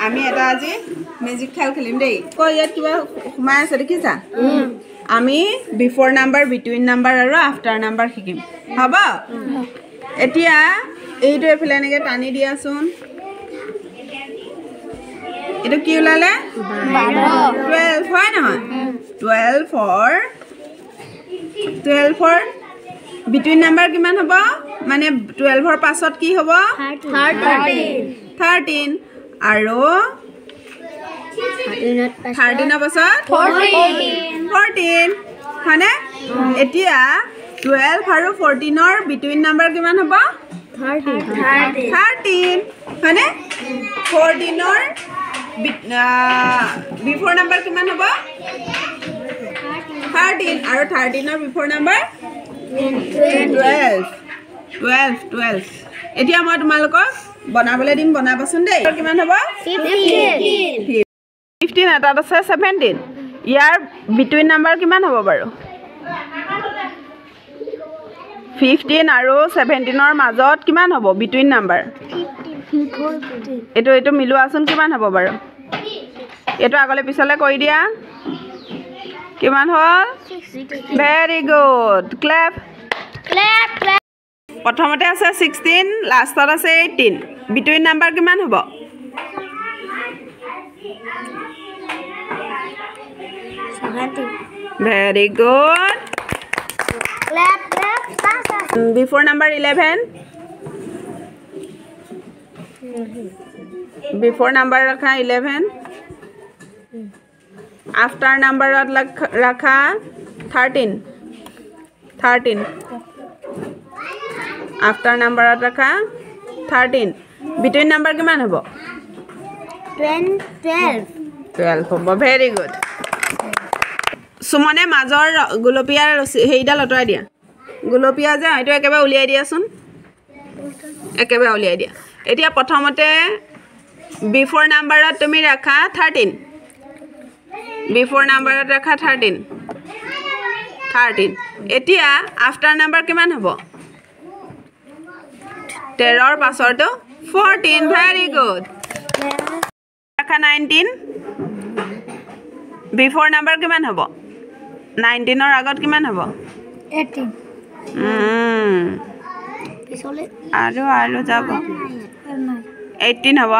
আমি এটা আজি মেজিক খেল খেলিম দেই কই ইয়াত কিবা সোমাই আছে দেখিছা আমি বিফোৰ নাম্বাৰ বিটুইন নাম্বাৰ আৰু আফটাৰ নাম্বাৰ শিকিম হ'ব এতিয়া এইটো এফালে এনেকৈ টানি দিয়াচোন এইটো কি ওলালে 12 হয় নহয় 12 for বিটুইন নাম্বাৰ কিমান হ'ব মানে 12 ৰ পাছত কি হ'ব 13 আৰু 13 পাছত 14 হয়নে এতিয়া 12 আৰু 14 ৰ বিটুইন নাম্বাৰ কিমান হ'ব 13 হয়নে 14 ৰ বিফোৰ নাম্বাৰ কিমান হ'ব 13 আৰু 13 ৰ বিফোৰ নাম্বাৰ 12 এতিয়া মই তোমালোকক বনাবলৈ দিম বনাবাচোন দেই কিমান হ'ব 15 এটাত আছে 17 ইয়াৰ বিটুইন নাম্বাৰ কিমান হ'ব বাৰু 15 আৰু 17 ৰ মাজত কিমান হ'ব বিটুইন নাম্বাৰ এইটো মিলোৱাচোন কিমান হ'ব বাৰু এইটো আগলৈ পিছলৈ কৰি দিয়া কিমান হ'ল ভেৰি গুড ক্লেপ প্ৰথমতে আছে 16 লাষ্টত আছে 18 বিটুইন নাম্বাৰ কিমান হ'ব ভেৰি গুড বিফোৰ নাম্বাৰ 11 বিফোৰ নাম্বাৰ ৰাখা 11 আফটাৰ নাম্বাৰত ৰাখা 13 আফটাৰ নাম্বাৰত ৰাখা 13 বিটুইন নাম্বাৰ কিমান হ'ব 12 হ'ব ভেৰি গুড সুমনে মাজৰ গুলপীয়া হেৰিডাল আঁতৰাই দিয়া গুলপীয়া যে এইটো একেবাৰে উলিয়াই দিয়াচোন একেবাৰে উলিয়াই দিয়া এতিয়া প্ৰথমতে বিফোৰ নাম্বাৰত তুমি ৰাখা 13 বিফোৰ নাম্বাৰত ৰাখা 13 এতিয়া আফটাৰ নাম্বাৰ কিমান হ'ব 13 ৰ পাছৰটো 14 ভেৰি গুড ৰাখা 19 বিফোৰ নাম্বাৰ কিমান হ'ব 19 ৰ আগত কিমান হ'ব 18 আৰু যাব 18 হ'ব